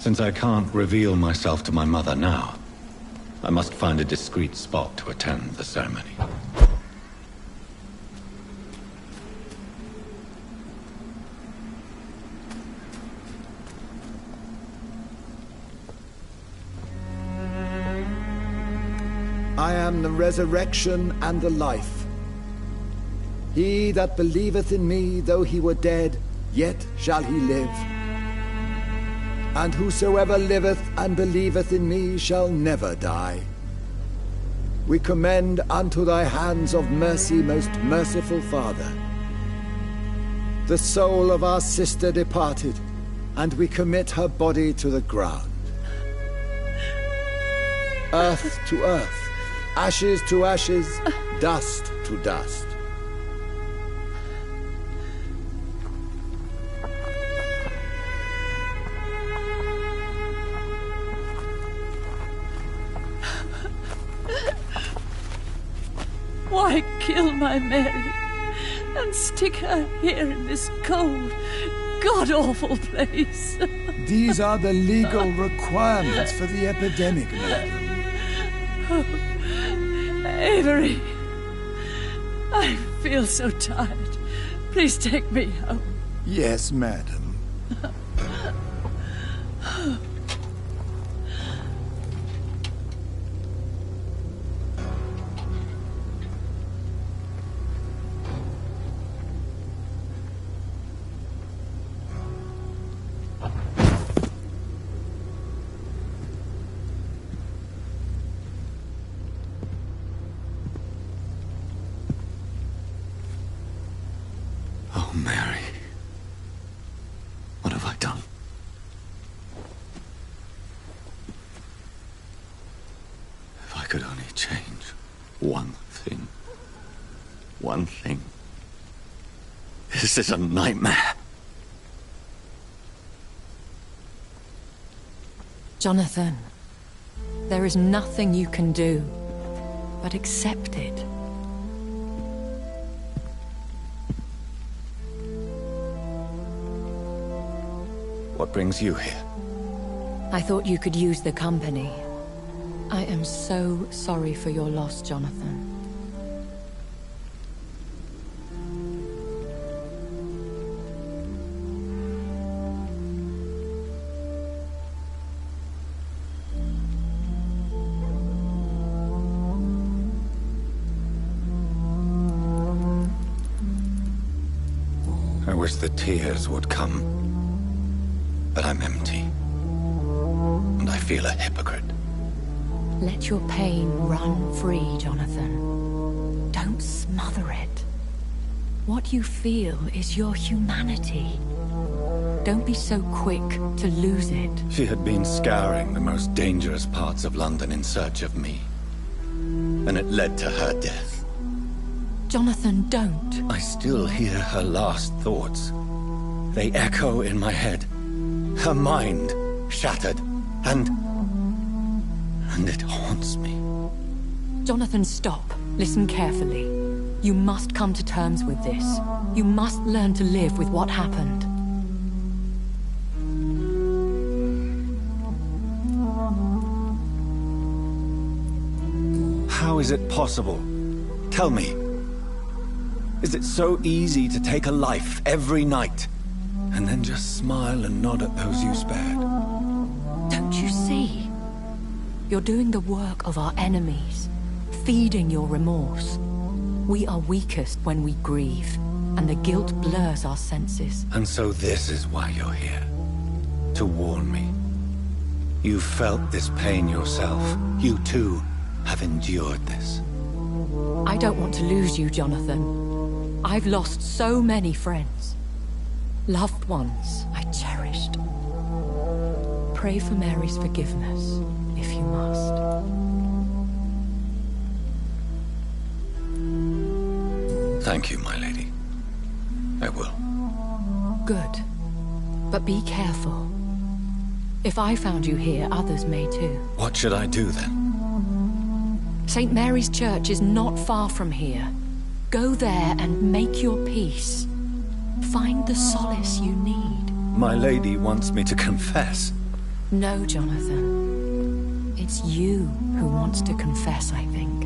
Since I can't reveal myself to my mother now, I must find a discreet spot to attend the ceremony. I am the resurrection and the life. He that believeth in me, though he were dead, yet shall he live. And whosoever liveth and believeth in me shall never die. We commend unto thy hands of mercy, most merciful Father, the soul of our sister departed, and we commit her body to the ground. Earth to earth, ashes to ashes, dust to dust. Why kill my Mary and stick her here in this cold, god-awful place? These are the legal requirements for the epidemic, madam. Oh, Avery, I feel so tired. Please take me home. Yes, madam. Mary, what have I done? If I could only change one thing. One thing. This is a nightmare. Jonathan, there is nothing you can do but accept it. What brings you here? I thought you could use the company. I am so sorry for your loss, Jonathan. I wish the tears would come. But I'm empty. And I feel a hypocrite. Let your pain run free, Jonathan. Don't smother it. What you feel is your humanity. Don't be so quick to lose it. She had been scouring the most dangerous parts of London in search of me. And it led to her death. Jonathan, don't. I still hear her last thoughts. They echo in my head. Her mind shattered, and it haunts me. Jonathan, stop. Listen carefully. You must come to terms with this. You must learn to live with what happened. How is it possible? Tell me. Is it so easy to take a life every night? And then just smile and nod at those you spared? Don't you see? You're doing the work of our enemies, feeding your remorse. We are weakest when we grieve, and the guilt blurs our senses. And so this is why you're here. To warn me. You felt this pain yourself. You too have endured this. I don't want to lose you, Jonathan. I've lost so many friends. Loved ones I cherished. Pray for Mary's forgiveness, if you must. Thank you, my lady. I will. Good. But be careful. If I found you here, others may too. What should I do then? St. Mary's Church is not far from here. Go there and make your peace. Find the solace you need. My lady wants me to confess. No, Jonathan. It's you who wants to confess, I think.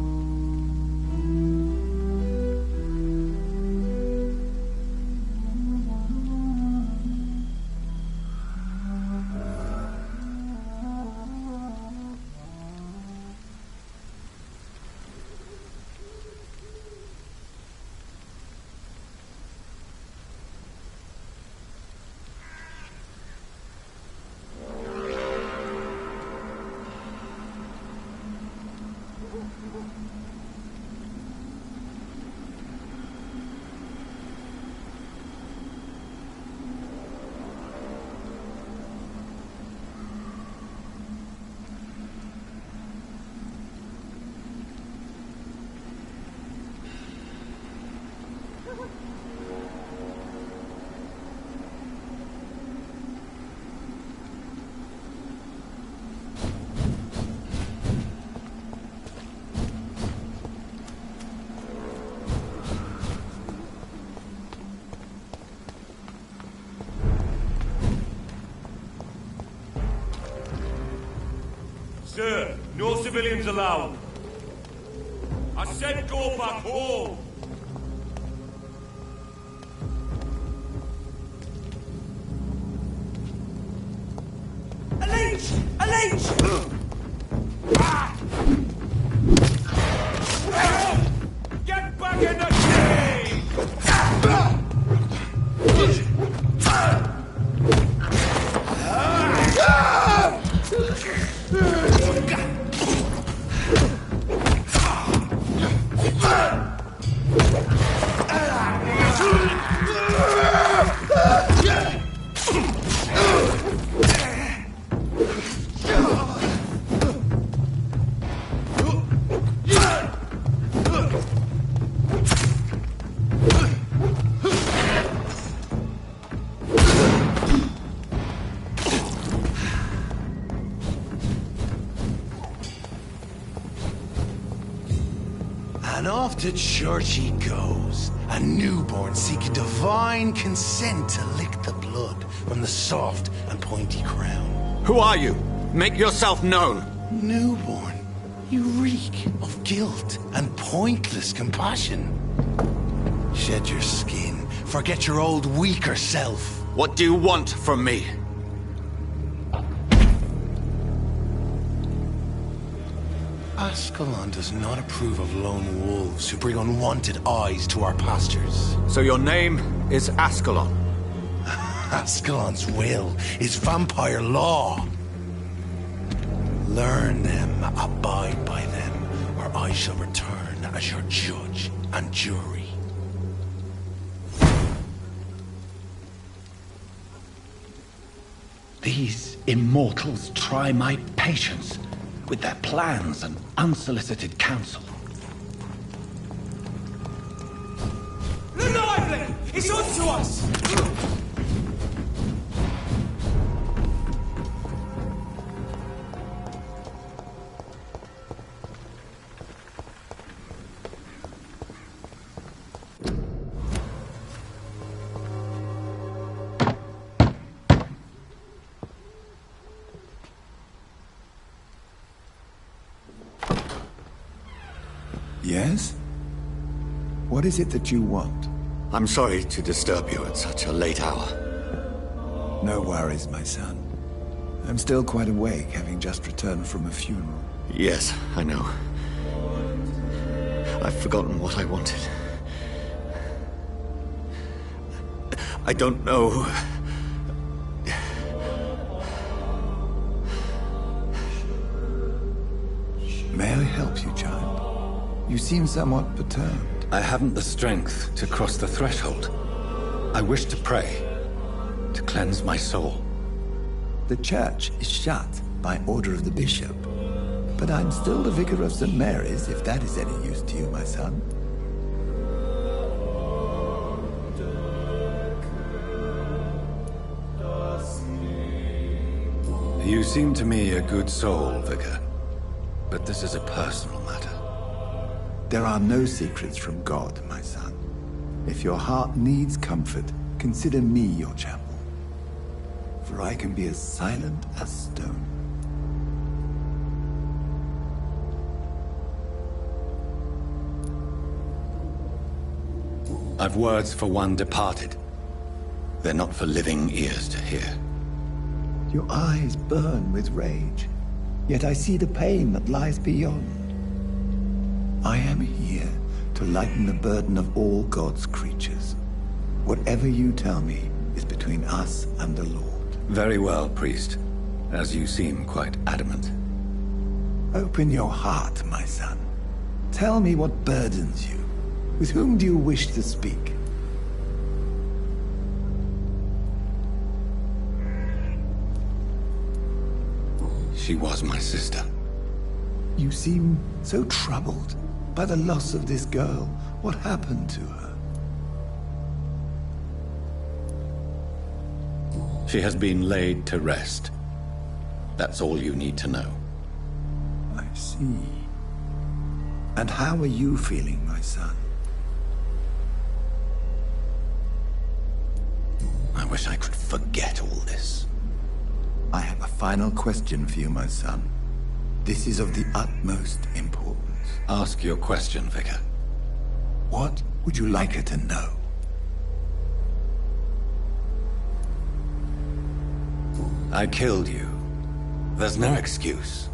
Sir, no civilians allowed. I said go back home. A leech! A leech! Get back in the cave! And off to church he goes, a newborn seeking divine consent to lick the blood from the soft and pointy crown. Who are you? Make yourself known. Newborn, you reek of guilt and pointless compassion. Shed your skin, forget your old weaker self. What do you want from me? Ascalon does not approve of lone wolves who bring unwanted eyes to our pastures. So your name is Ascalon? Ascalon's will is vampire law. Learn them, abide by them, or I shall return as your judge and jury. These immortals try my patience with their plans and unsolicited counsel. The lively! It's on to us! Yes? What is it that you want? I'm sorry to disturb you at such a late hour. No worries, my son. I'm still quite awake, having just returned from a funeral. Yes, I know. I've forgotten what I wanted. I don't know. May I help you, child? You seem somewhat perturbed. I haven't the strength to cross the threshold. I wish to pray, to cleanse my soul. The church is shut by order of the bishop. But I'm still the vicar of St. Mary's, if that is any use to you, my son. You seem to me a good soul, Vicar. But this is a personal matter. There are no secrets from God, my son. If your heart needs comfort, consider me your chapel. for I can be as silent as stone. I've words for one departed. They're not for living ears to hear. Your eyes burn with rage, yet I see the pain that lies beyond. I am here to lighten the burden of all God's creatures. Whatever you tell me is between us and the Lord. Very well, priest, as you seem quite adamant. Open your heart, my son. Tell me what burdens you. With whom do you wish to speak? She was my sister. You seem so troubled by the loss of this girl. What happened to her? She has been laid to rest. That's all you need to know. I see. And how are you feeling, my son? I wish I could forget all this. I have a final question for you, my son. This is of the utmost importance. Ask your question, Vicar. What would you like her to know? I killed you. There's no excuse.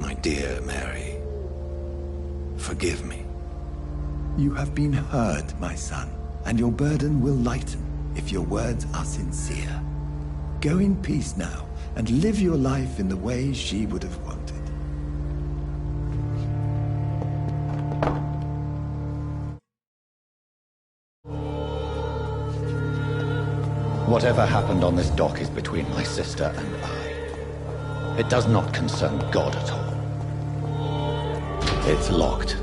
My dear Mary, forgive me. You have been hurt, my son, and your burden will lighten if your words are sincere. Go in peace now, and live your life in the way she would have wanted. Whatever happened on this dock is between my sister and I. It does not concern God at all. It's locked.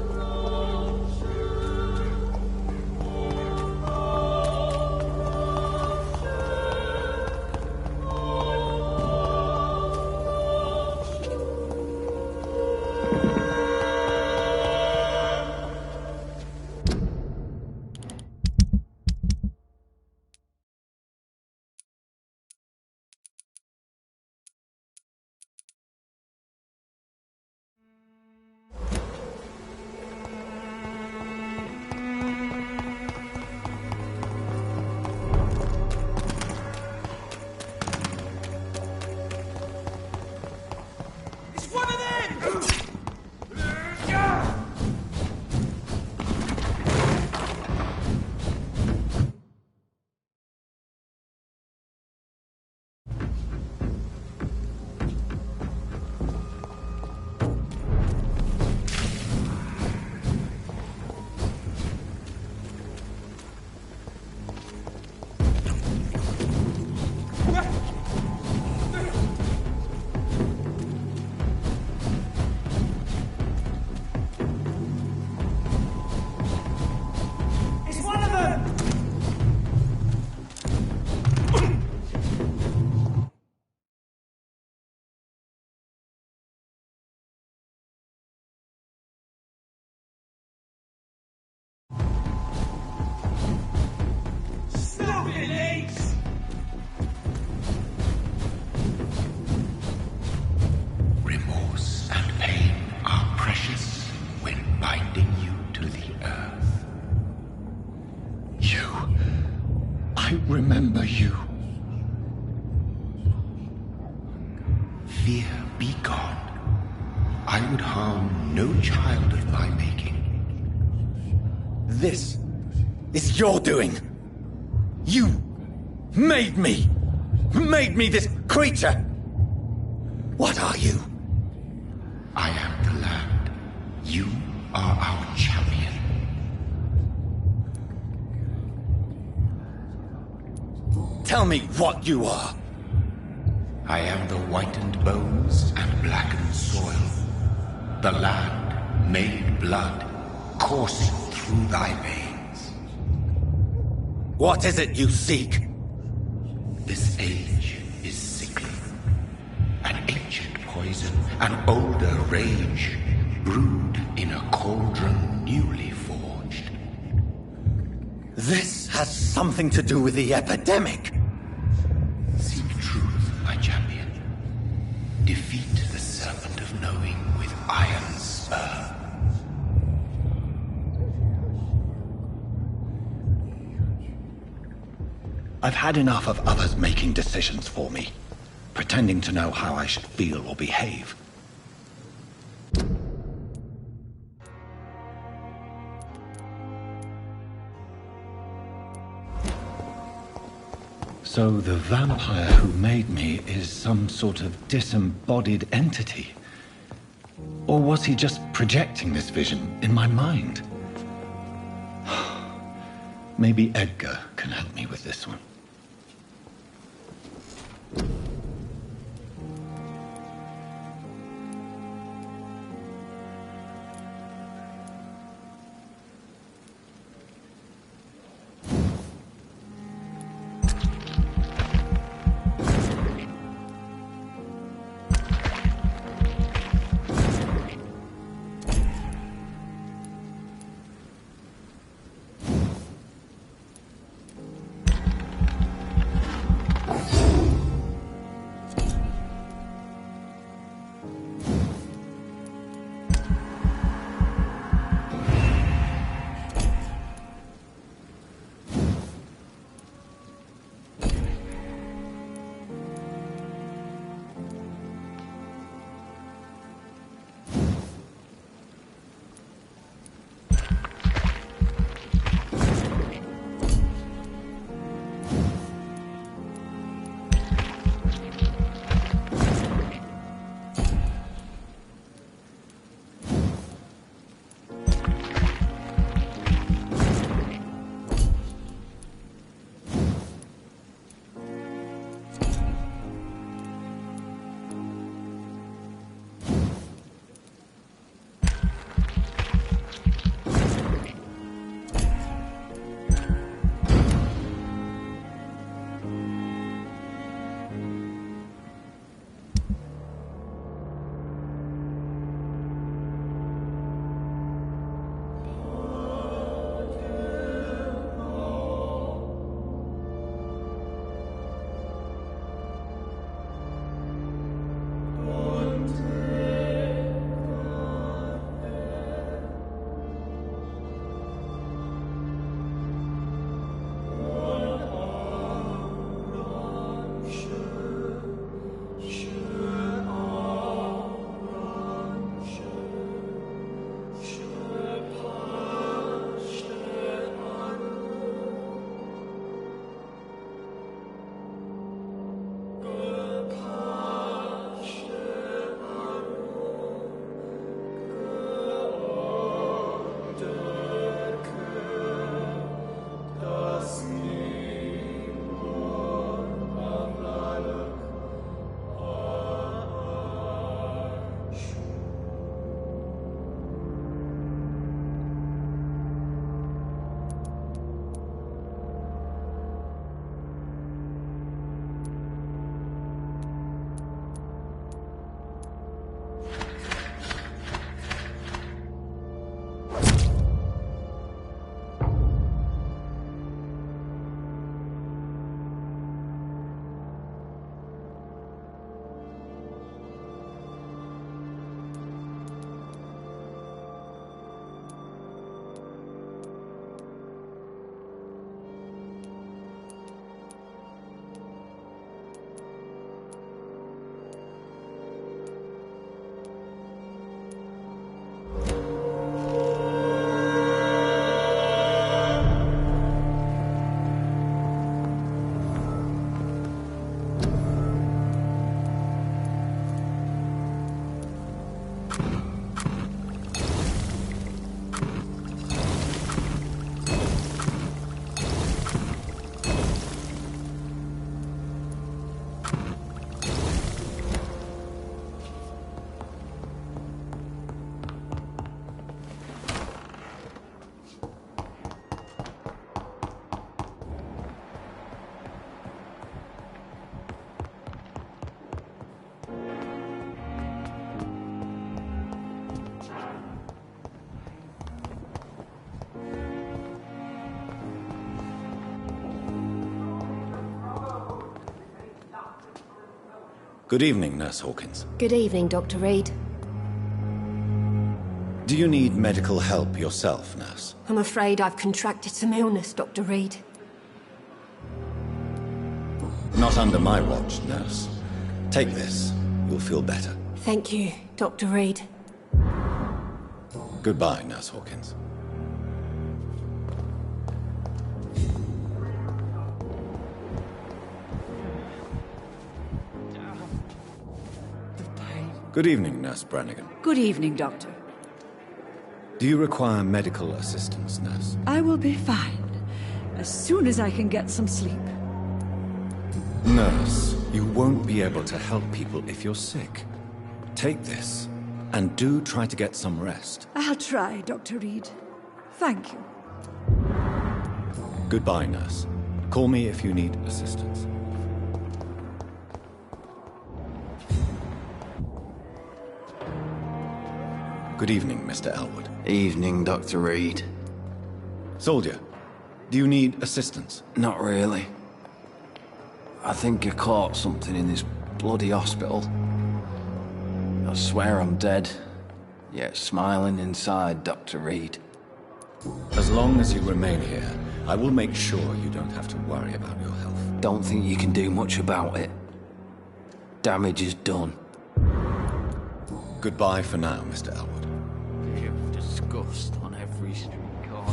Remorse and pain are precious when binding you to the earth. I remember you. Fear be gone. I would harm no child of my making. This is your doing. You made me this creature. What are you? I am the land. You are our champion. Tell me what you are. I am the whitened bones and blackened soil. The land made blood coursing through thy veins. What is it you seek? This age is sickly. An ancient poison, an older rage, brewed in a cauldron newly forged. This has something to do with the epidemic. Seek truth. I've had enough of others making decisions for me, pretending to know how I should feel or behave. So the vampire who made me is some sort of disembodied entity? Or was he just projecting this vision in my mind? Maybe Edgar can help me with this one. Good evening, Nurse Hawkins. Good evening, Dr. Reed. Do you need medical help yourself, Nurse? I'm afraid I've contracted some illness, Dr. Reed. Not under my watch, nurse. Take this. You'll feel better. Thank you, Dr. Reed. Goodbye, Nurse Hawkins. Good evening, Nurse Brannigan. Good evening, Doctor. Do you require medical assistance, nurse? I will be fine as soon as I can get some sleep. Nurse, you won't be able to help people if you're sick. Take this, and do try to get some rest. I'll try, Dr. Reed. Thank you. Goodbye, nurse. Call me if you need assistance. Good evening, Mr. Elwood. Evening, Dr. Reed. Soldier, do you need assistance? Not really. I think I caught something in this bloody hospital. I swear I'm dead, yet smiling inside, Dr. Reed. As long as you remain here, I will make sure you don't have to worry about your health. Don't think you can do much about it. Damage is done. Goodbye for now, Mr. Elwood. You've disgust on every street corner.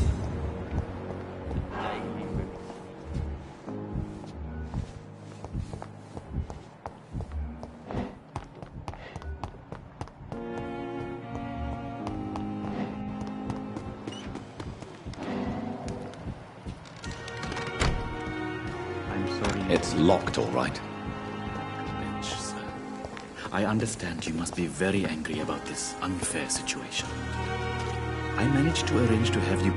I'm sorry. It's locked, all right. Bench, sir. I understand you must be very angry about this unfair situation. I managed to arrange to have you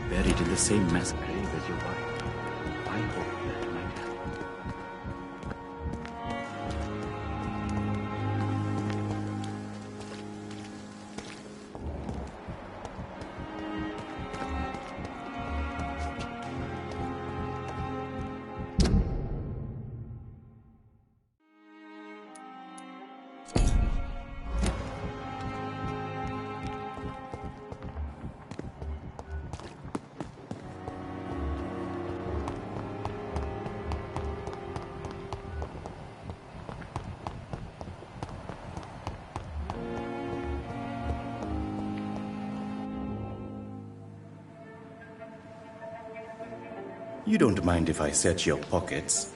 buried in the same mass grave as your wife. I hope that might help. You don't mind if I search your pockets,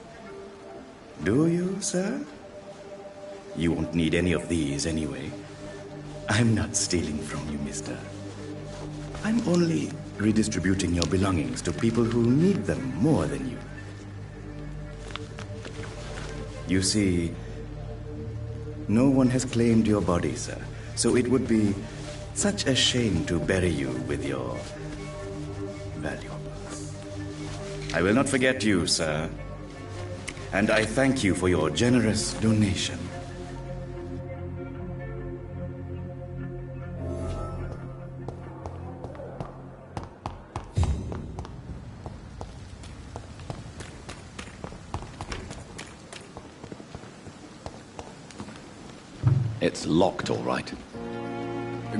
do you, sir? You won't need any of these anyway. I'm not stealing from you, mister. I'm only redistributing your belongings to people who need them more than you. You see, no one has claimed your body, sir, so it would be such a shame to bury you with your valuables. I will not forget you, sir, and I thank you for your generous donation. It's locked, all right.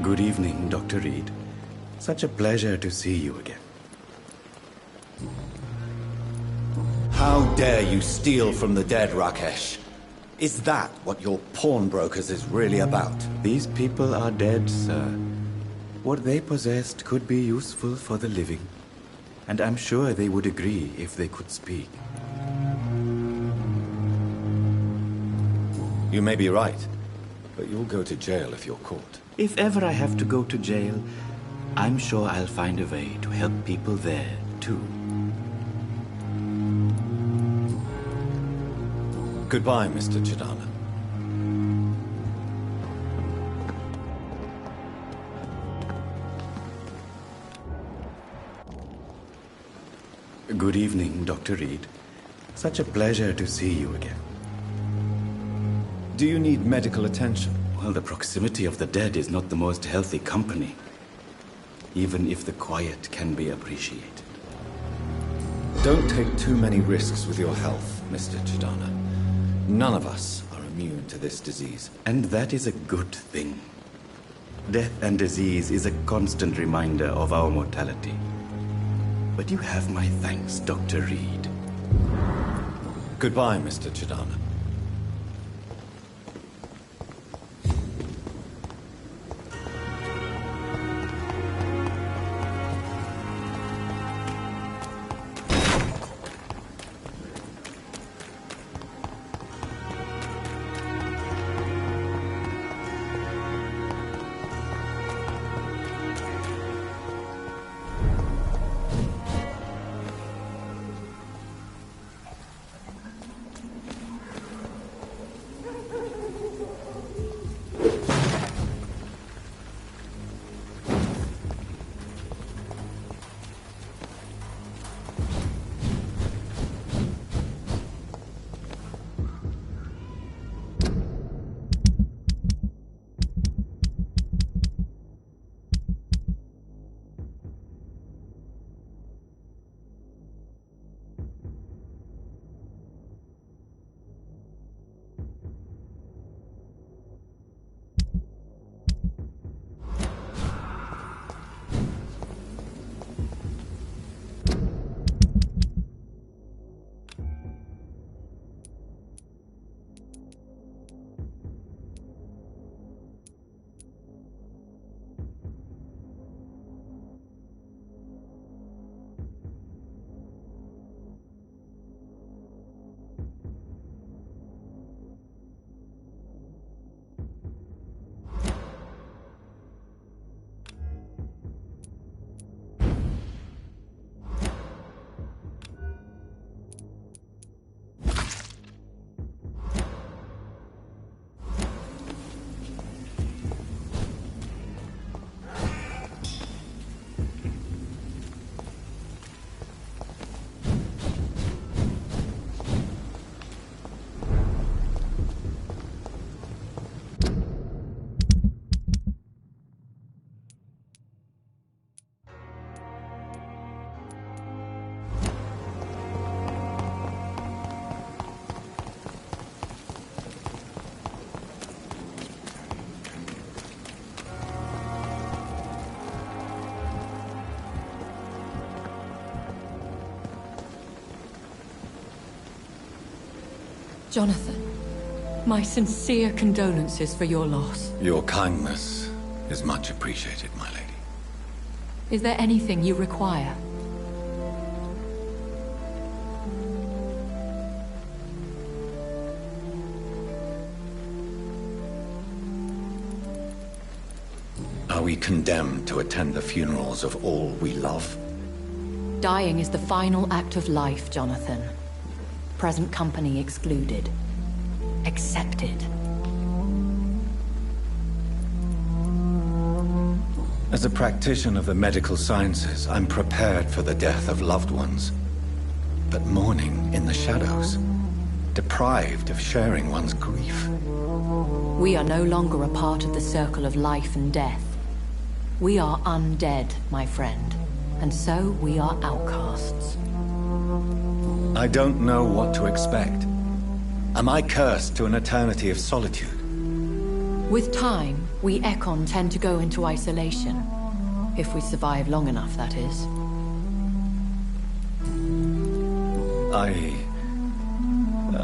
Good evening, Dr. Reed. Such a pleasure to see you again. How dare you steal from the dead, Rakesh? Is that what your pawnbrokers is really about? These people are dead, sir. What they possessed could be useful for the living. And I'm sure they would agree if they could speak. You may be right, but you'll go to jail if you're caught. If ever I have to go to jail, I'm sure I'll find a way to help people there, too. Goodbye, Mr. Chidana. Good evening, Dr. Reed. Such a pleasure to see you again. Do you need medical attention? Well, the proximity of the dead is not the most healthy company, even if the quiet can be appreciated. Don't take too many risks with your health, Mr. Chidana. None of us are immune to this disease. And that is a good thing. Death and disease is a constant reminder of our mortality. But you have my thanks, Dr. Reed. Goodbye, Mr. Chidana. Jonathan, my sincere condolences for your loss. Your kindness is much appreciated, my lady. Is there anything you require? Are we condemned to attend the funerals of all we love? Dying is the final act of life, Jonathan. Present company excluded. Accepted. As a practitioner of the medical sciences, I'm prepared for the death of loved ones. But mourning in the shadows, deprived of sharing one's grief. We are no longer a part of the circle of life and death. We are undead, my friend, and so we are outcasts. I don't know what to expect. Am I cursed to an eternity of solitude? With time, we Ekon tend to go into isolation. If we survive long enough, that is.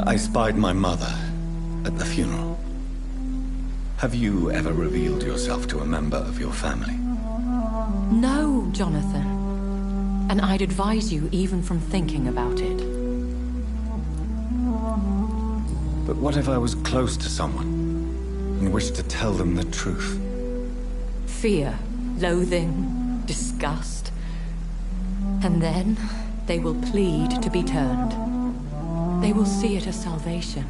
I spied my mother at the funeral. Have you ever revealed yourself to a member of your family? No, Jonathan. And I'd advise you even from thinking about it. But what if I was close to someone and wished to tell them the truth? Fear, loathing, disgust. And then they will plead to be turned. They will see it as salvation.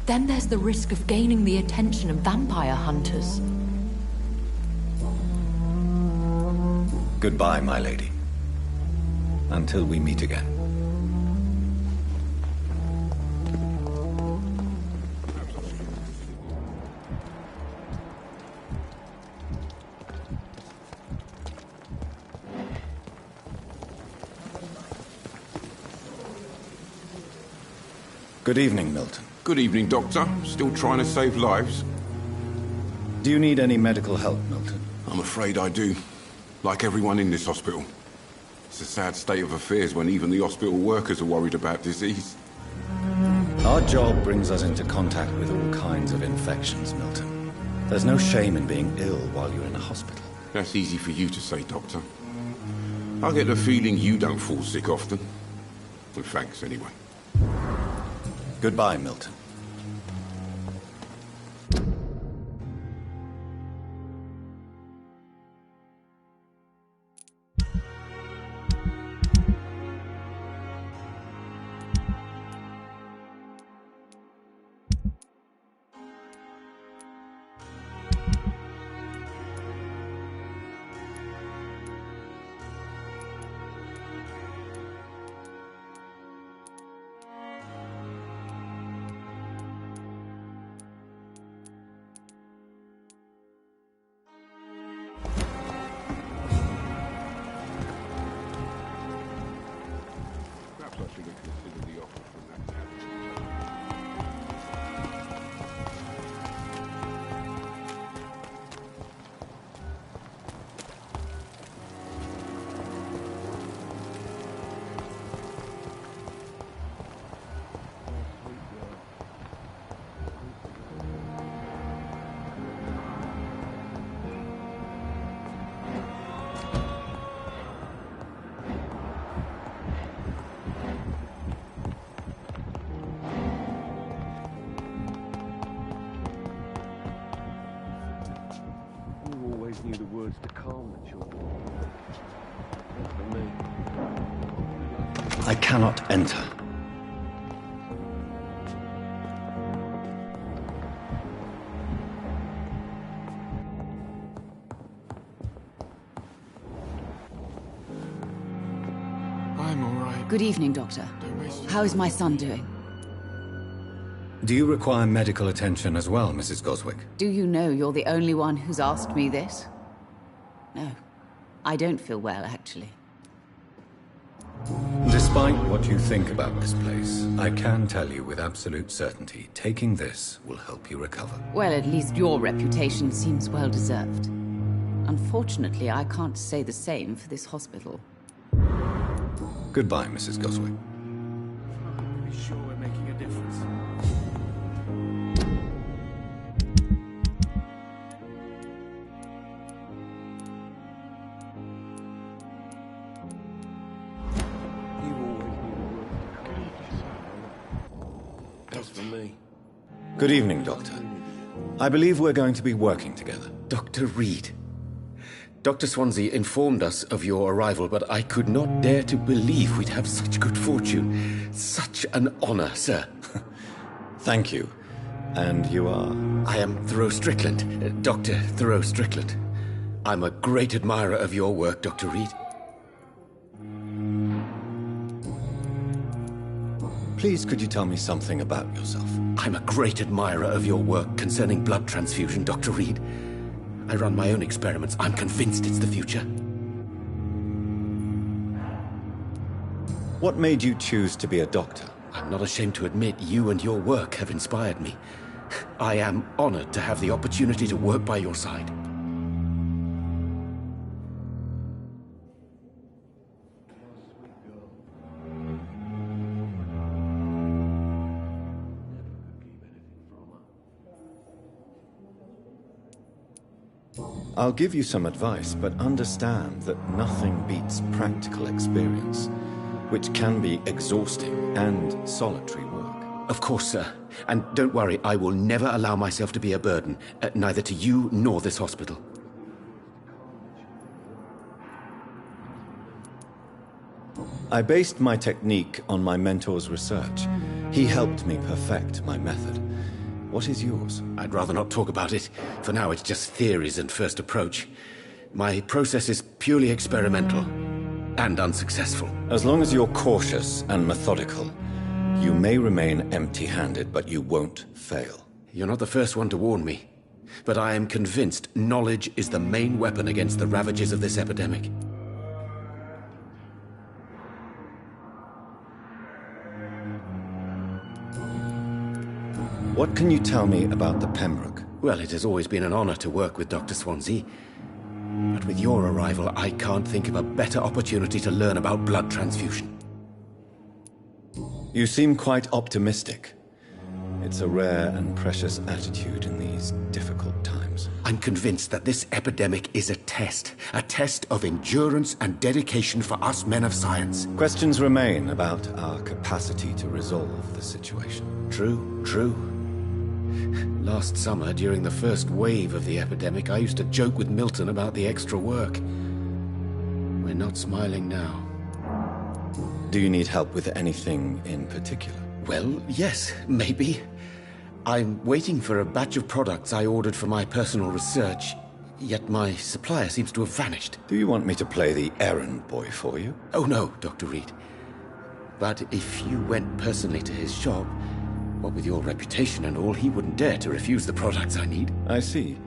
Then there's the risk of gaining the attention of vampire hunters. Goodbye, my lady. Until we meet again. Good evening, Milton. Good evening, Doctor. Still trying to save lives? Do you need any medical help, Milton? I'm afraid I do. Like everyone in this hospital. It's a sad state of affairs when even the hospital workers are worried about disease. Our job brings us into contact with all kinds of infections, Milton. There's no shame in being ill while you're in a hospital. That's easy for you to say, Doctor. I get the feeling you don't fall sick often. Well, thanks, anyway. Goodbye, Milton. Knew the words to calm the children. For me. I cannot enter. I'm all right. Good evening, Doctor. How is my son doing? Do you require medical attention as well, Mrs. Goswick? Do you know you're the only one who's asked me this? No. I don't feel well, actually. Despite what you think about this place, I can tell you with absolute certainty, taking this will help you recover. Well, at least your reputation seems well deserved. Unfortunately, I can't say the same for this hospital. Goodbye, Mrs. Goswick. Be sure we're making a difference. For me. Good evening, Doctor. I believe we're going to be working together. Dr. Reed. Dr. Swansea informed us of your arrival, but I could not dare to believe we'd have such good fortune. Such an honor, sir. Thank you. And you are? I am Thoreau Strickland, Dr. Thoreau Strickland. I'm a great admirer of your work, Dr. Reed. Please, could you tell me something about yourself? I'm a great admirer of your work concerning blood transfusion, Dr. Reed. I run my own experiments. I'm convinced it's the future. What made you choose to be a doctor? I'm not ashamed to admit you and your work have inspired me. I am honored to have the opportunity to work by your side. I'll give you some advice, but understand that nothing beats practical experience, which can be exhausting and solitary work. Of course, sir. And don't worry, I will never allow myself to be a burden, neither to you nor this hospital. I based my technique on my mentor's research. He helped me perfect my method. What is yours? I'd rather not talk about it. For now, it's just theories and first approach. My process is purely experimental and unsuccessful. As long as you're cautious and methodical, you may remain empty-handed, but you won't fail. You're not the first one to warn me, but I am convinced knowledge is the main weapon against the ravages of this epidemic. What can you tell me about the Pembroke? Well, it has always been an honor to work with Dr. Swansea. But with your arrival, I can't think of a better opportunity to learn about blood transfusion. You seem quite optimistic. It's a rare and precious attitude in these difficult times. I'm convinced that this epidemic is a test of endurance and dedication for us men of science. Questions remain about our capacity to resolve the situation. True. Last summer, during the first wave of the epidemic, I used to joke with Milton about the extra work. We're not smiling now. Do you need help with anything in particular? Well, yes, maybe. I'm waiting for a batch of products I ordered for my personal research, yet my supplier seems to have vanished. Do you want me to play the errand boy for you? Oh no, Dr. Reed. But if you went personally to his shop, what with your reputation and all, he wouldn't dare to refuse the products I need. I see.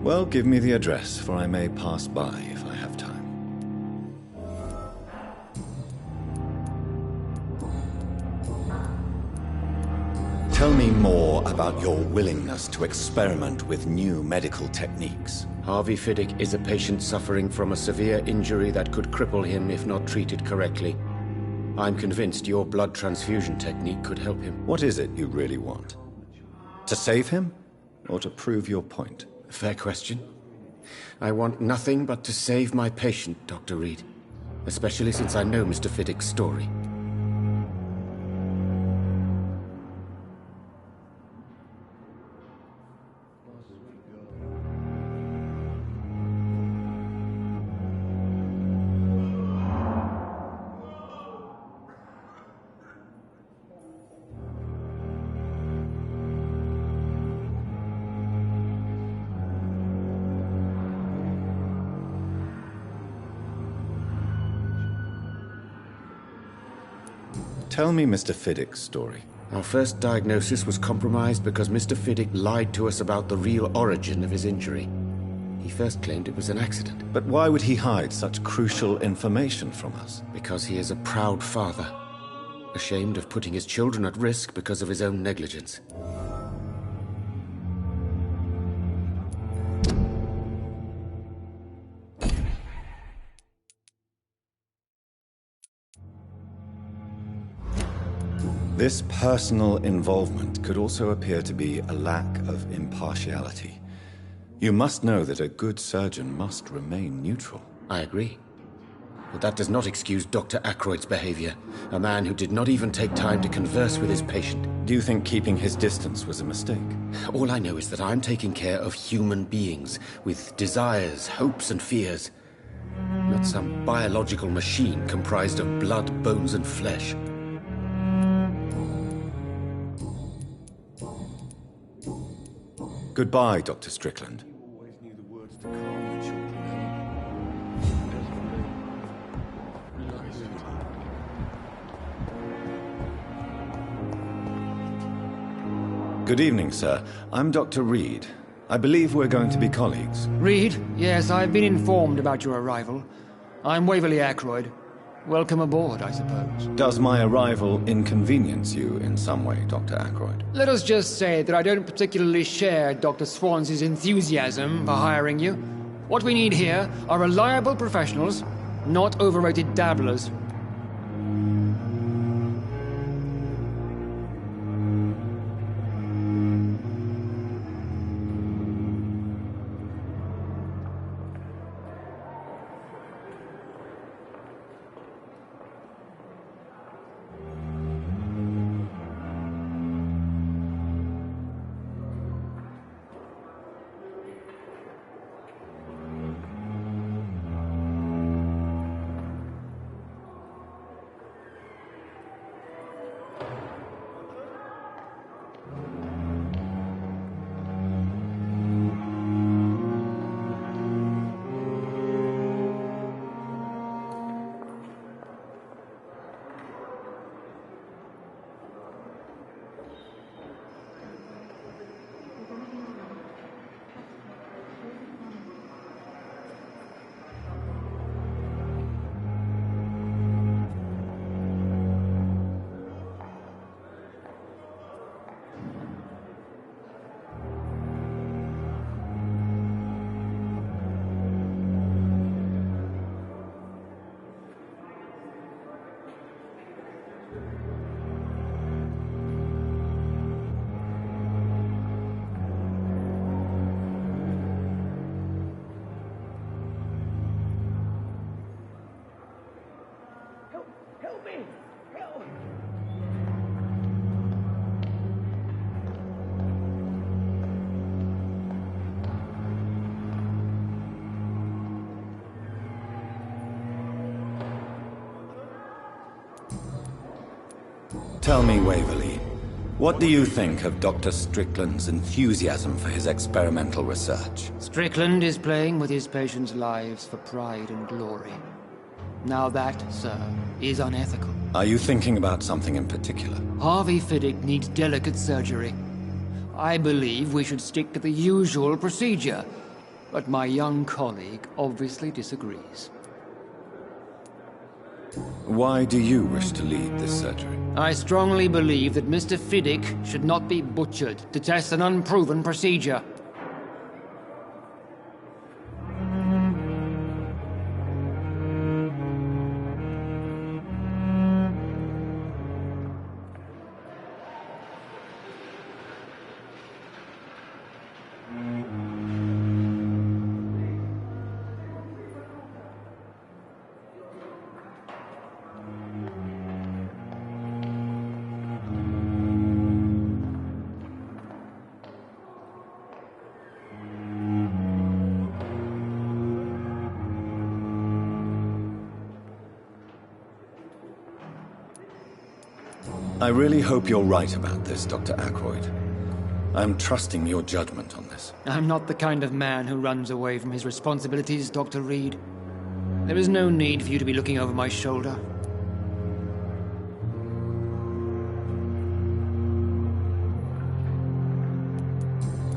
Well, give me the address, for I may pass by if I have time. Tell me more about your willingness to experiment with new medical techniques. Harvey Fiddick is a patient suffering from a severe injury that could cripple him if not treated correctly. I'm convinced your blood transfusion technique could help him. What is it you really want? To save him, or to prove your point? Fair question. I want nothing but to save my patient, Dr. Reed. Especially since I know Mr. Fiddick's story. Tell me Mr. Fiddick's story. Our first diagnosis was compromised because Mr. Fiddick lied to us about the real origin of his injury. He first claimed it was an accident. But why would he hide such crucial information from us? Because he is a proud father, ashamed of putting his children at risk because of his own negligence. This personal involvement could also appear to be a lack of impartiality. You must know that a good surgeon must remain neutral. I agree. But that does not excuse Dr. Ackroyd's behavior, a man who did not even take time to converse with his patient. Do you think keeping his distance was a mistake? All I know is that I'm taking care of human beings with desires, hopes, and fears. Not some biological machine comprised of blood, bones, and flesh. Goodbye, Dr. Strickland. Good evening, sir. I'm Dr. Reed. I believe we're going to be colleagues. Reed? Yes, I've been informed about your arrival. I'm Waverly Ackroyd. Welcome aboard, I suppose. Does my arrival inconvenience you in some way, Dr. Ackroyd? Let us just say that I don't particularly share Dr. Swansea's enthusiasm for hiring you. What we need here are reliable professionals, not overrated dabblers. me! Help! Tell me, Waverly, what do you think of Dr. Strickland's enthusiasm for his experimental research? Strickland is playing with his patients' lives for pride and glory. Now that, sir, is unethical. Are you thinking about something in particular? Harvey Fiddick needs delicate surgery. I believe we should stick to the usual procedure, but my young colleague obviously disagrees. Why do you wish to lead this surgery? I strongly believe that Mr. Fiddick should not be butchered to test an unproven procedure. I really hope you're right about this, Dr. Ackroyd. I'm trusting your judgment on this. I'm not the kind of man who runs away from his responsibilities, Dr. Reed. There is no need for you to be looking over my shoulder.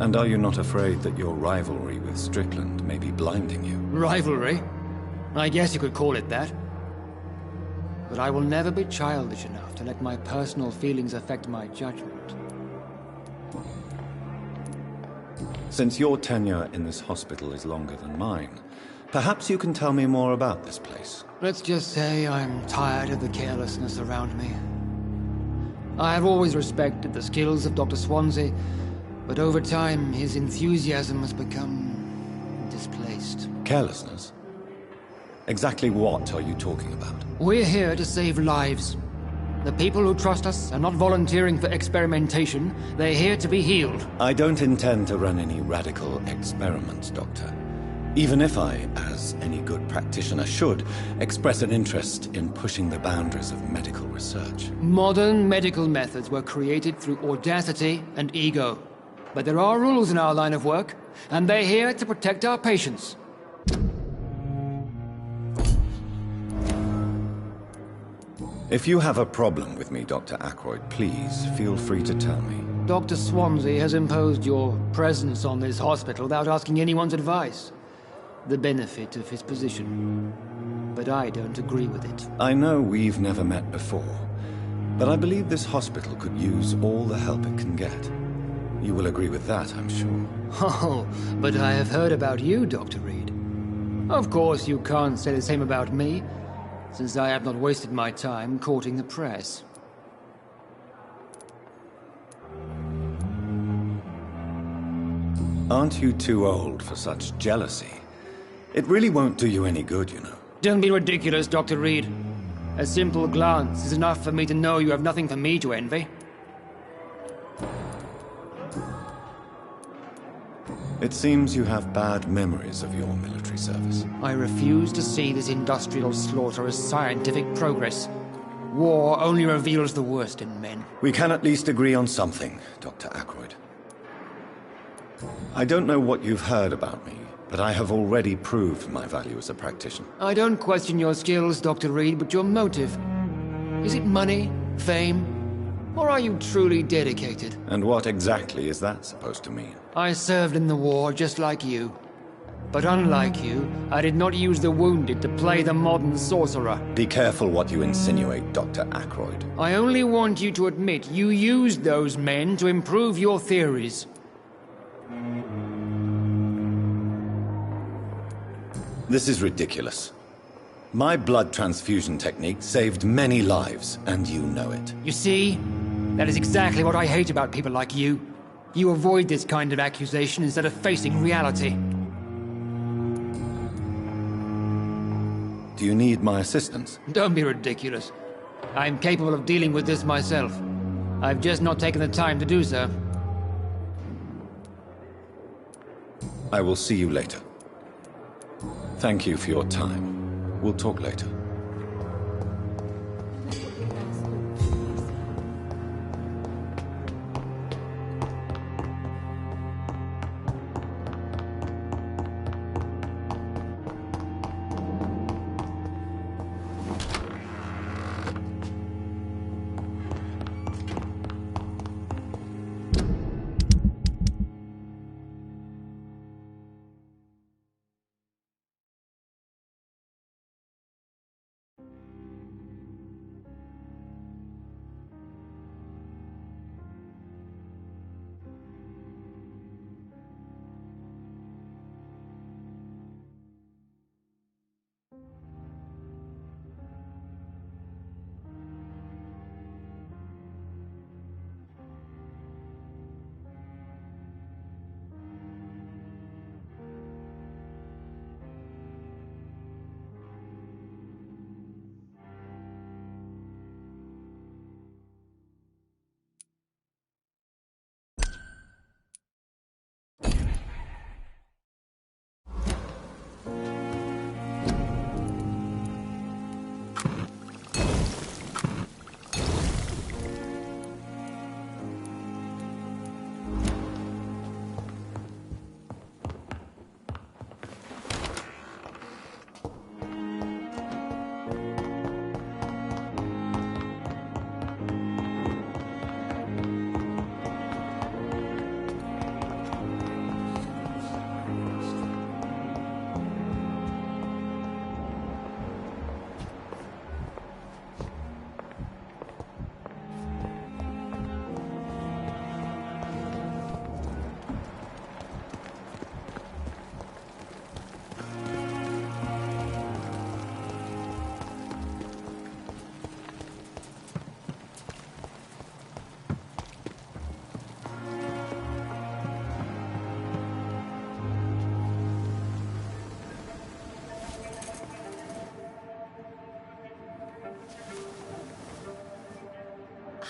And are you not afraid that your rivalry with Strickland may be blinding you? Rivalry? I guess you could call it that. But I will never be childish enough to let my personal feelings affect my judgment. Since your tenure in this hospital is longer than mine, perhaps you can tell me more about this place. Let's just say I'm tired of the carelessness around me. I have always respected the skills of Dr. Swansea, but over time his enthusiasm has become displaced. Carelessness? Exactly what are you talking about? We're here to save lives. The people who trust us are not volunteering for experimentation. They're here to be healed. I don't intend to run any radical experiments, Doctor. Even if I, as any good practitioner should, express an interest in pushing the boundaries of medical research. Modern medical methods were created through audacity and ego. But there are rules in our line of work, and they're here to protect our patients. If you have a problem with me, Dr. Ackroyd, please feel free to tell me. Dr. Swansea has imposed your presence on this hospital without asking anyone's advice. The benefit of his position. But I don't agree with it. I know we've never met before, but I believe this hospital could use all the help it can get. You will agree with that, I'm sure. Oh, but I have heard about you, Dr. Reed. Of course, you can't say the same about me, since I have not wasted my time courting the press. Aren't you too old for such jealousy? It really won't do you any good, you know. Don't be ridiculous, Dr. Reed. A simple glance is enough for me to know you have nothing for me to envy. It seems you have bad memories of your military service. I refuse to see this industrial slaughter as scientific progress. War only reveals the worst in men. We can at least agree on something, Dr. Ackroyd. I don't know what you've heard about me, but I have already proved my value as a practitioner. I don't question your skills, Dr. Reed, but your motive. Is it money, fame, or are you truly dedicated? And what exactly is that supposed to mean? I served in the war just like you. But unlike you, I did not use the wounded to play the modern sorcerer. Be careful what you insinuate, Dr. Ackroyd. I only want you to admit you used those men to improve your theories. This is ridiculous. My blood transfusion technique saved many lives, and you know it. You see? That is exactly what I hate about people like you. You avoid this kind of accusation instead of facing reality. Do you need my assistance? Don't be ridiculous. I'm capable of dealing with this myself. I've just not taken the time to do so. I will see you later. Thank you for your time. We'll talk later.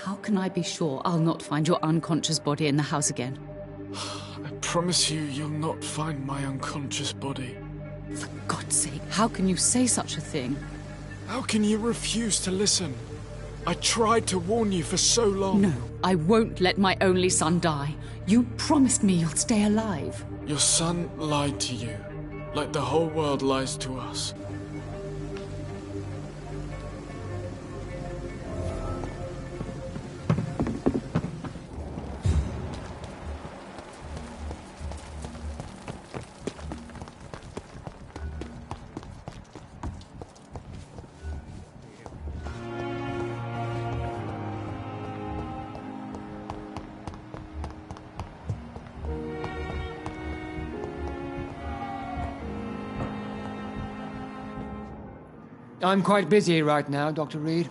How can I be sure I'll not find your unconscious body in the house again? I promise you, you'll not find my unconscious body. For God's sake, how can you say such a thing? How can you refuse to listen? I tried to warn you for so long. No, I won't let my only son die. You promised me you'll stay alive. Your son lied to you, like the whole world lies to us. I'm quite busy right now, Dr. Reed.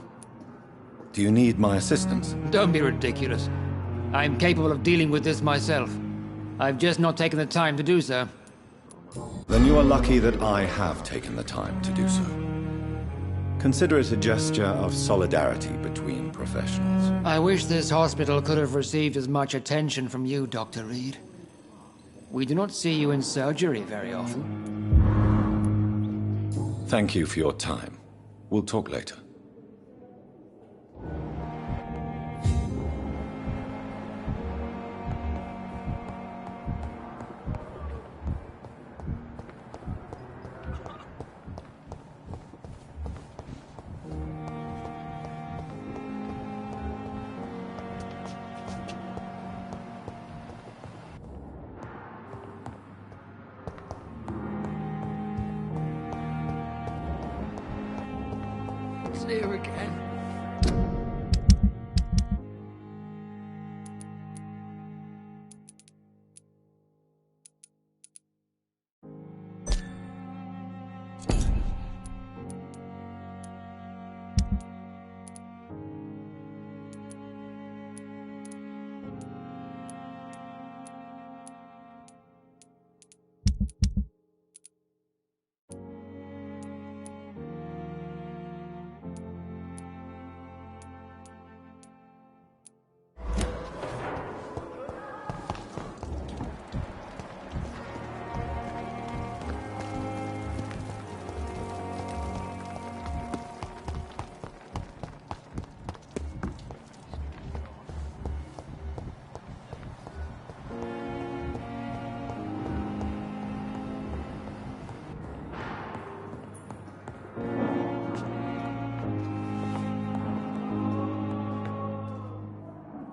Do you need my assistance? Don't be ridiculous. I'm capable of dealing with this myself. I've just not taken the time to do so. Then you are lucky that I have taken the time to do so. Consider it a gesture of solidarity between professionals. I wish this hospital could have received as much attention from you, Dr. Reed. We do not see you in surgery very often. Thank you for your time. We'll talk later. See you again.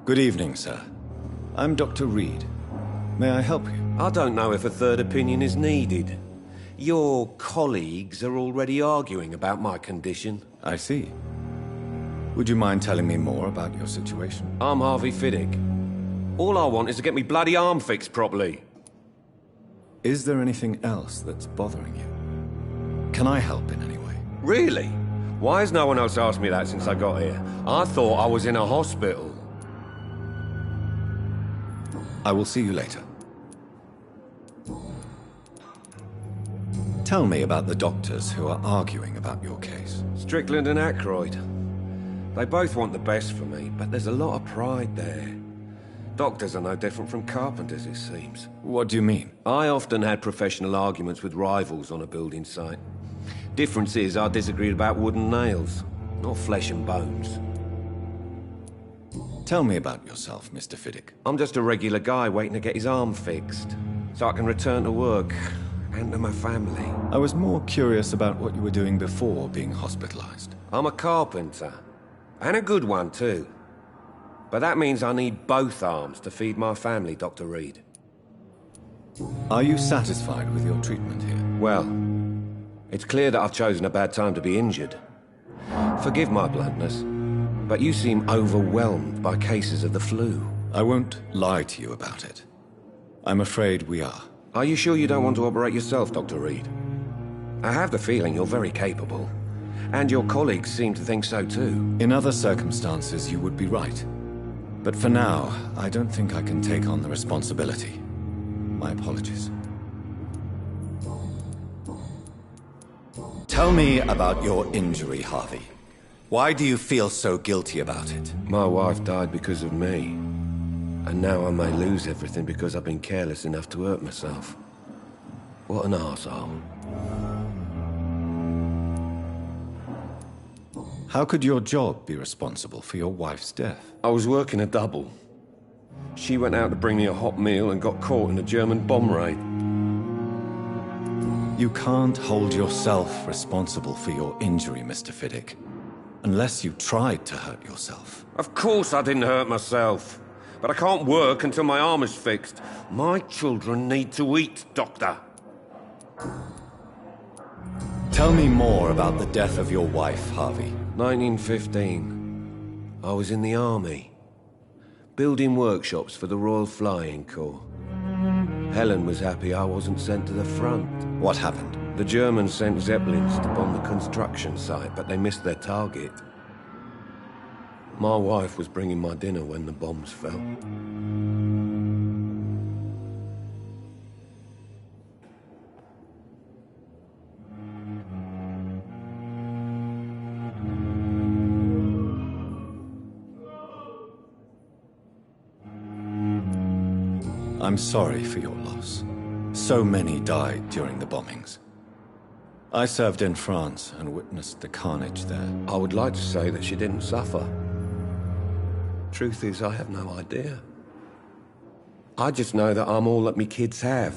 Good evening, sir. I'm Dr. Reed. May I help you? I don't know if a third opinion is needed. Your colleagues are already arguing about my condition. I see. Would you mind telling me more about your situation? I'm Harvey Fiddick. All I want is to get me bloody arm fixed properly. Is there anything else that's bothering you? Can I help in any way? Really? Why has no one else asked me that since I got here? I thought I was in a hospital. I will see you later. Tell me about the doctors who are arguing about your case. Strickland and Aykroyd. They both want the best for me, but there's a lot of pride there. Doctors are no different from carpenters, it seems. What do you mean? I often had professional arguments with rivals on a building site. Difference is, I disagreed about wooden nails, not flesh and bones. Tell me about yourself, Mr. Fiddick. I'm just a regular guy waiting to get his arm fixed, so I can return to work and to my family. I was more curious about what you were doing before being hospitalized. I'm a carpenter, and a good one too. But that means I need both arms to feed my family, Dr. Reed. Are you satisfied with your treatment here? Well, it's clear that I've chosen a bad time to be injured. Forgive my bluntness, but you seem overwhelmed by cases of the flu. I won't lie to you about it. I'm afraid we are. Are you sure you don't want to operate yourself, Dr. Reed? I have the feeling you're very capable, and your colleagues seem to think so too. In other circumstances, you would be right. But for now, I don't think I can take on the responsibility. My apologies. Tell me about your injury, Harvey. Why do you feel so guilty about it? My wife died because of me. And now I may lose everything because I've been careless enough to hurt myself. What an arsehole. How could your job be responsible for your wife's death? I was working a double. She went out to bring me a hot meal and got caught in a German bomb raid. You can't hold yourself responsible for your injury, Mr. Fiddick. Unless you tried to hurt yourself. Of course I didn't hurt myself. But I can't work until my arm is fixed. My children need to eat, Doctor. Tell me more about the death of your wife, Harvey. 1915. I was in the army. Building workshops for the Royal Flying Corps. Helen was happy I wasn't sent to the front. What happened? The Germans sent Zeppelins to bomb the construction site, but they missed their target. My wife was bringing my dinner when the bombs fell. I'm sorry for your loss. So many died during the bombings. I served in France and witnessed the carnage there. I would like to say that she didn't suffer. Truth is, I have no idea. I just know that I'm all that me kids have.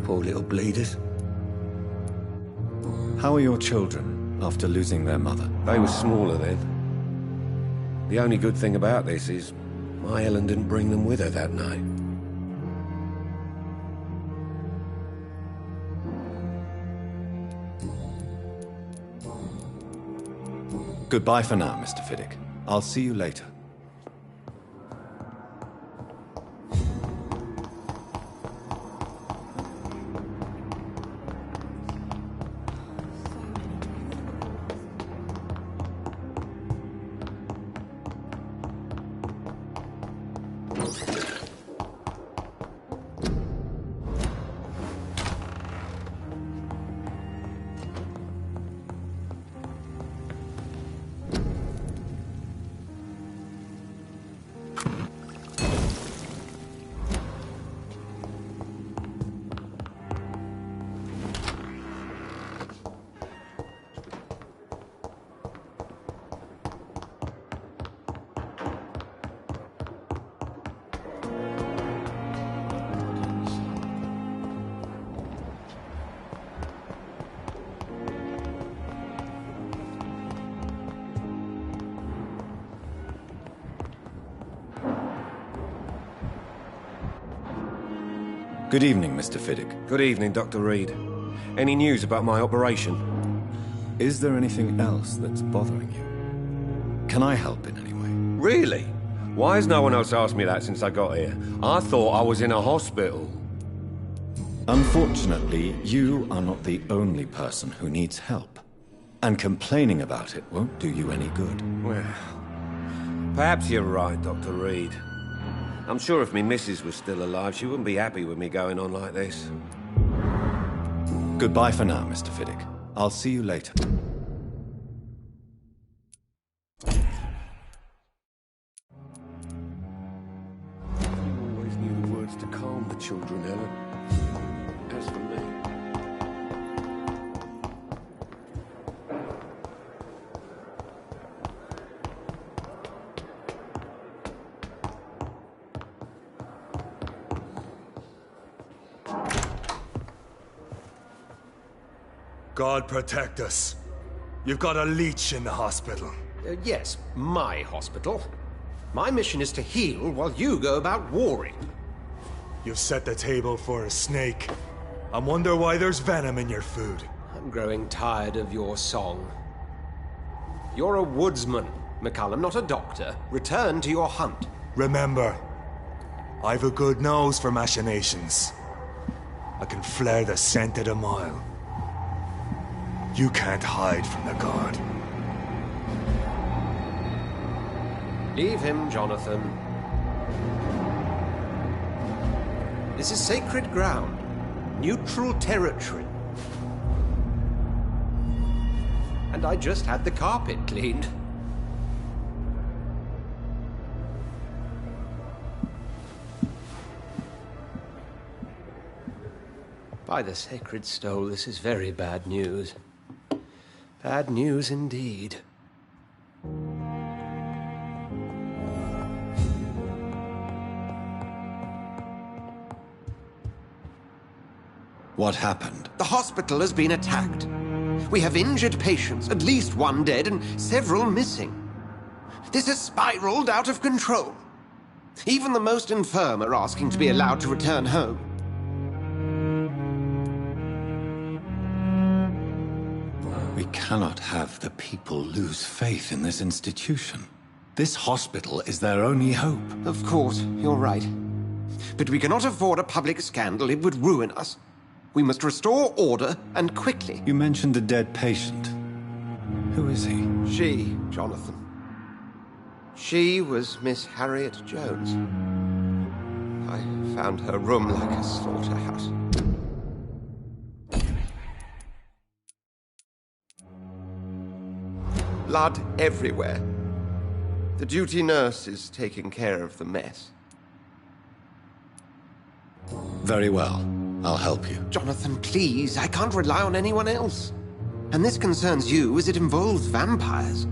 Poor little bleeders. How are your children after losing their mother? They were smaller then. The only good thing about this is my Helen didn't bring them with her that night. Goodbye for now, Mr. Fiddick. I'll see you later. Good evening, Mr. Fiddick. Good evening, Dr. Reed. Any news about my operation? Is there anything else that's bothering you? Can I help in any way? Really? Why has no one else asked me that since I got here? I thought I was in a hospital. Unfortunately, you are not the only person who needs help. And complaining about it won't do you any good. Well, perhaps you're right, Dr. Reed. I'm sure if me missus was still alive, she wouldn't be happy with me going on like this. Goodbye for now, Mr. Fiddick. I'll see you later. You always knew the words to calm the children, Helen. As for me... God protect us. You've got a leech in the hospital. Yes, my hospital. My mission is to heal while you go about warring. You've set the table for a snake. I wonder why there's venom in your food. I'm growing tired of your song. You're a woodsman, McCallum, not a doctor. Return to your hunt. Remember, I've a good nose for machinations. I can flare the scent at a mile. You can't hide from the guard. Leave him, Jonathan. This is sacred ground. Neutral territory. And I just had the carpet cleaned. By the sacred stole, this is very bad news. Bad news indeed. What happened? The hospital has been attacked. We have injured patients, at least one dead and several missing. This has spiraled out of control. Even the most infirm are asking to be allowed to return home. We cannot have the people lose faith in this institution. This hospital is their only hope. Of course, you're right. But we cannot afford a public scandal. It would ruin us. We must restore order, and quickly. You mentioned a dead patient. Who is he? She, Jonathan. She was Miss Harriet Jones. I found her room like a slaughterhouse. Blood everywhere. The duty nurse is taking care of the mess. Very well. I'll help you. Jonathan, please. I can't rely on anyone else. And this concerns you as it involves vampires.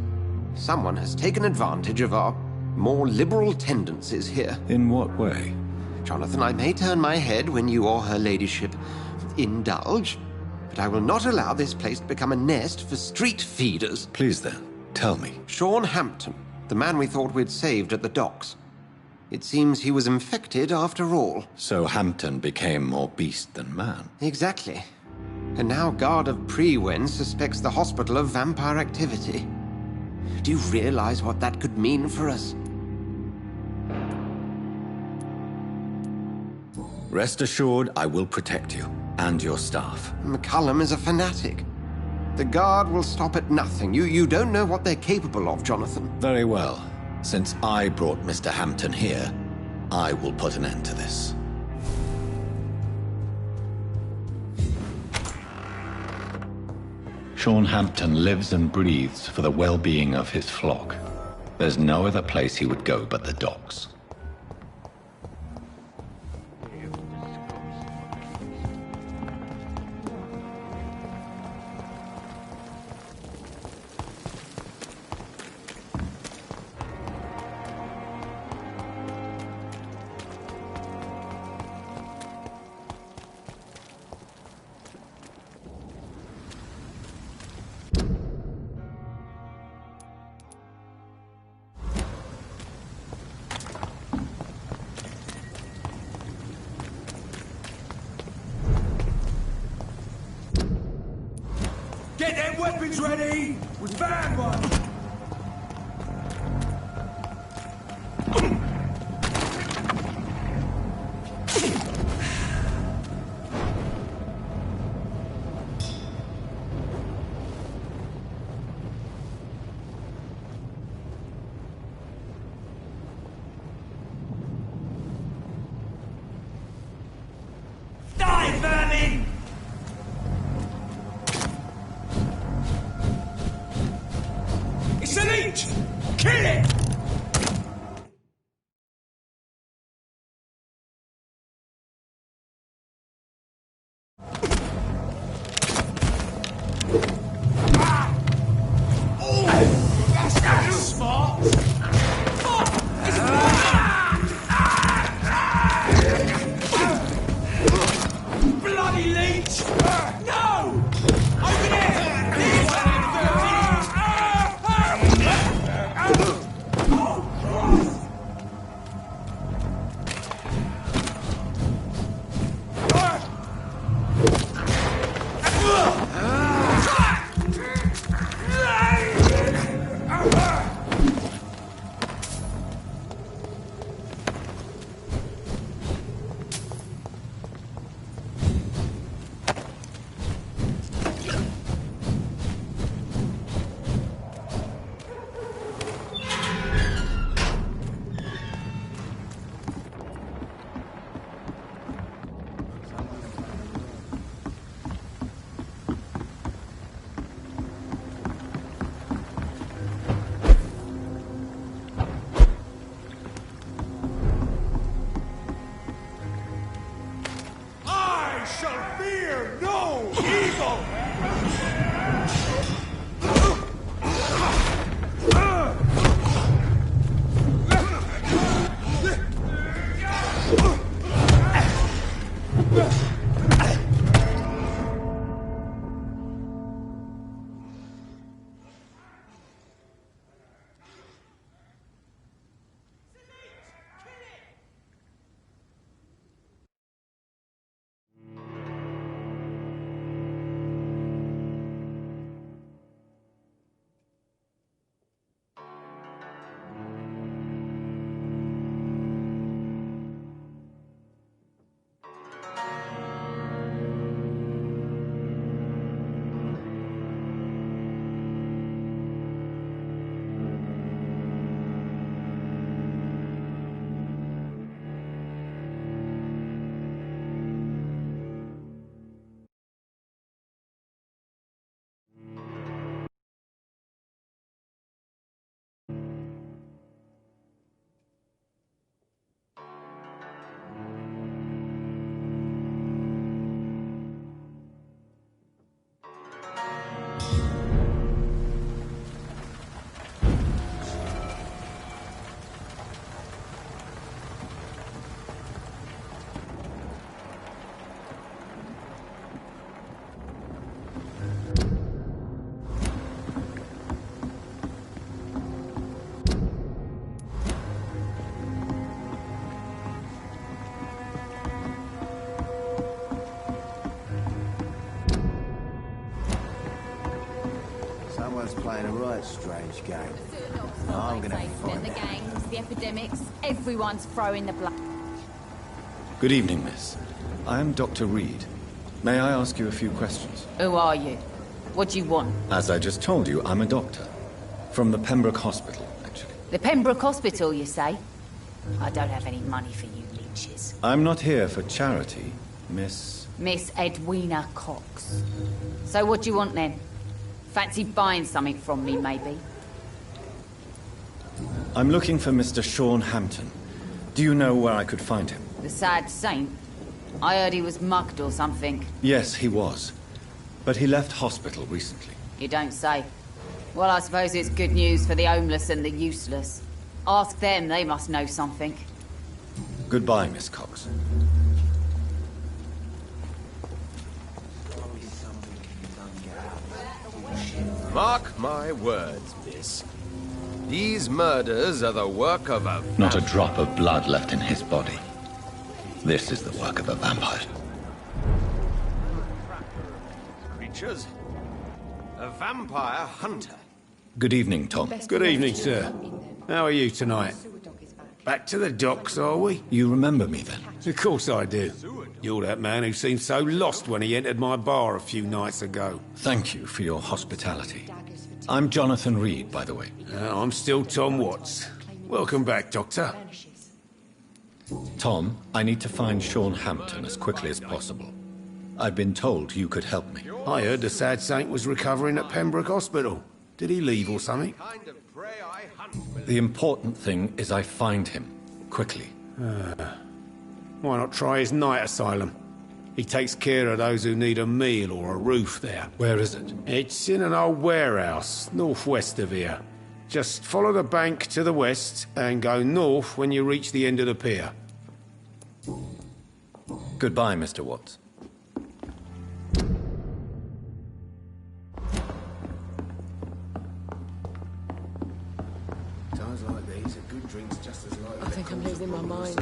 Someone has taken advantage of our more liberal tendencies here. In what way? Jonathan, I may turn my head when you or her ladyship indulge, but I will not allow this place to become a nest for street feeders. Please then, tell me. Sean Hampton, the man we thought we'd saved at the docks. It seems he was infected after all. So Hampton became more beast than man. Exactly. And now Guard of Prewen suspects the hospital of vampire activity. Do you realize what that could mean for us? Rest assured, I will protect you and your staff. McCallum is a fanatic. The Guard will stop at nothing. You don't know what they're capable of, Jonathan. Very well. Since I brought Mr. Hampton here, I will put an end to this. Sean Hampton lives and breathes for the well-being of his flock. There's no other place he would go but the docks. Get them weapons ready! We found one! Die, vermin! It's a leech! Kill it! That's smart! Bloody leech! No! Over there! This I shall fear no evil! Someone's playing a right strange game. I'm gonna find The out. gangs, the epidemics, everyone's throwing the blood. Good evening, miss. I am Dr. Reed. May I ask you a few questions? Who are you? What do you want? As I just told you, I'm a doctor. From the Pembroke Hospital, actually. The Pembroke Hospital, you say? I don't have any money for you leeches. I'm not here for charity, miss. Miss Edwina Cox. So what do you want then? Fancy buying something from me, maybe? I'm looking for Mr. Sean Hampton. Do you know where I could find him? The sad saint? I heard he was mugged or something. Yes, he was. But he left hospital recently. You don't say. Well, I suppose it's good news for the homeless and the useless. Ask them, they must know something. Goodbye, Miss Cox. Mark my words, miss. These murders are the work of a... Not a drop of blood left in his body. This is the work of a vampire. creatures. A vampire hunter. Good evening, Tom. Good evening, sir. How are you tonight? Back to the docks, are we? You remember me then? Of course I do. You're that man who seemed so lost when he entered my bar a few nights ago. Thank you for your hospitality. I'm Jonathan Reed, by the way. I'm still Tom Watts. Welcome back, Doctor. Tom, I need to find Sean Hampton as quickly as possible. I've been told you could help me. I heard the sad saint was recovering at Pembroke Hospital. Did he leave or something? The important thing is I find him. Quickly. Why not try his night asylum? He takes care of those who need a meal or a roof there. Where is it? It's in an old warehouse, northwest of here. Just follow the bank to the west and go north when you reach the end of the pier. Goodbye, Mr. Watts. Times like these, a good drink's just as likely. I think I'm losing my mind.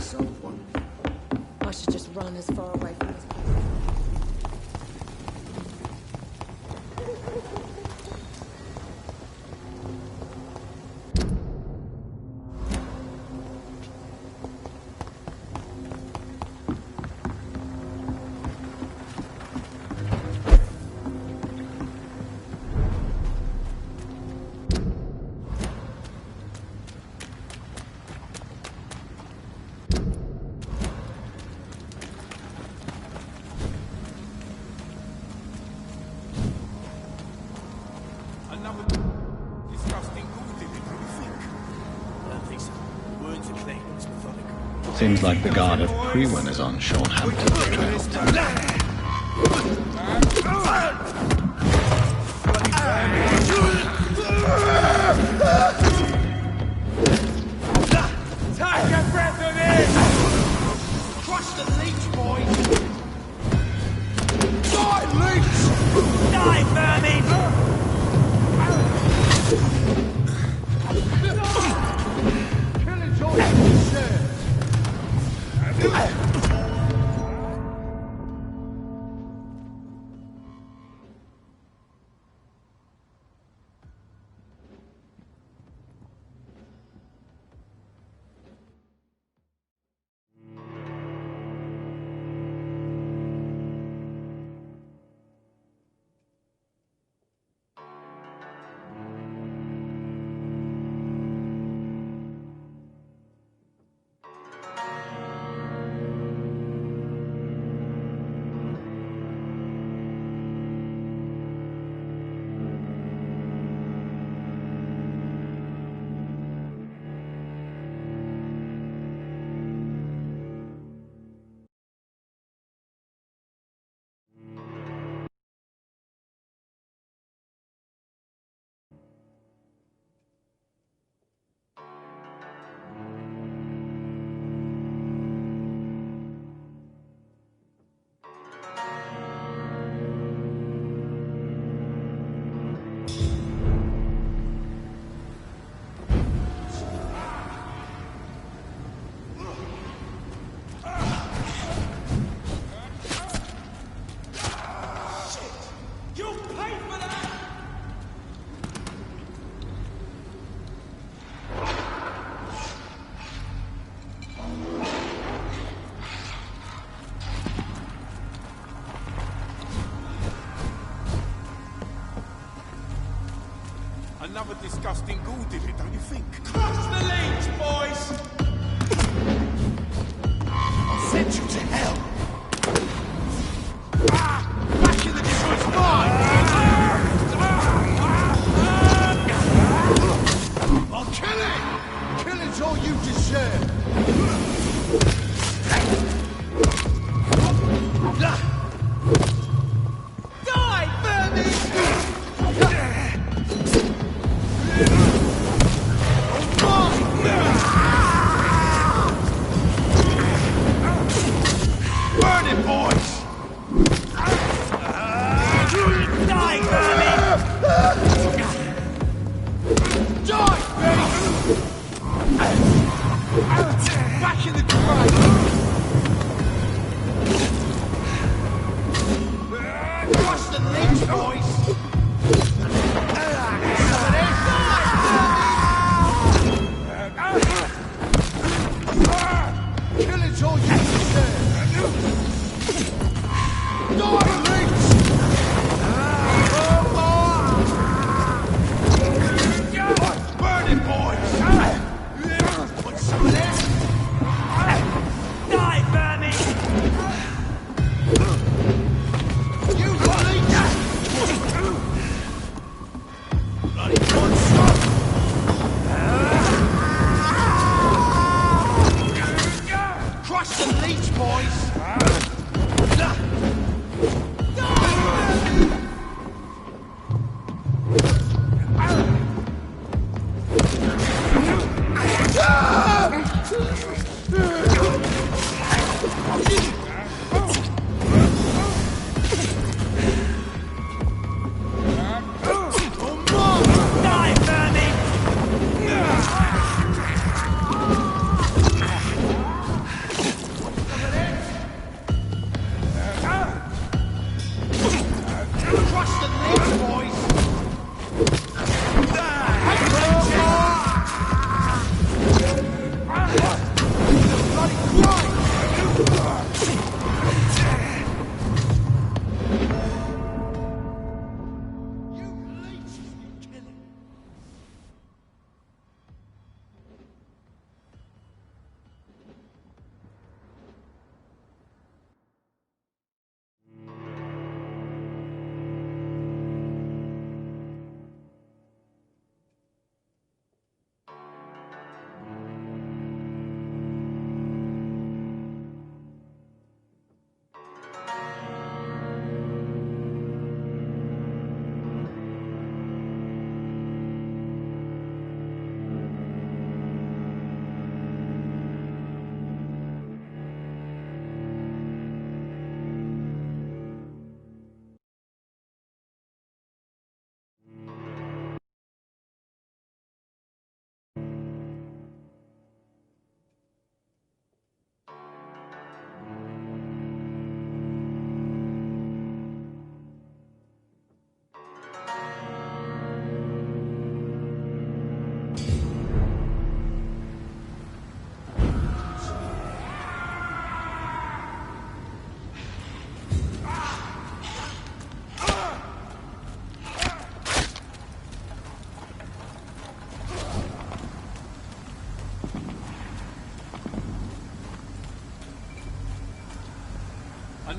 I should just run as far away from this place. Seems like the guard of Priwen is on Sean Hampton's trail. Take a breath of this! Crush the leech, boys! Die, leech! Die, vermin! Killing George, sir! Another disgusting ghoul did it, don't you think? Crush the leech, boys! I'll send you to hell! Back in the destroyed mine! I'll kill it! Killing's all you deserve! Die, vermin!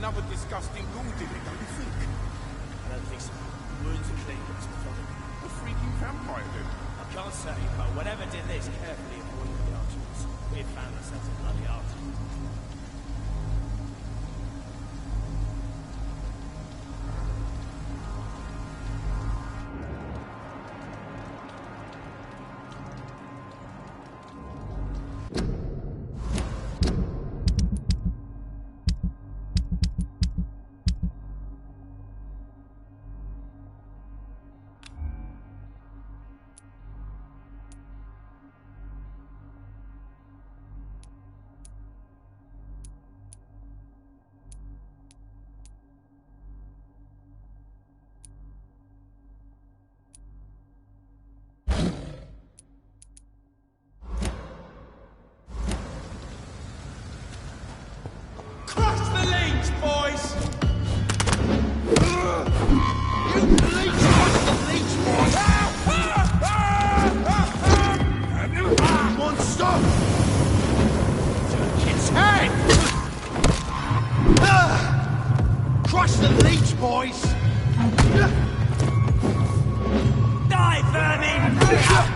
another disgusting ghoul did it, don't you think? I don't think so. Wounds are clean, it's methodical. A freaking vampire do. I can't say, but whatever did this carefully avoided the archers. We've found ourselves a bloody archer. Crush the leech, boys! Die, vermin!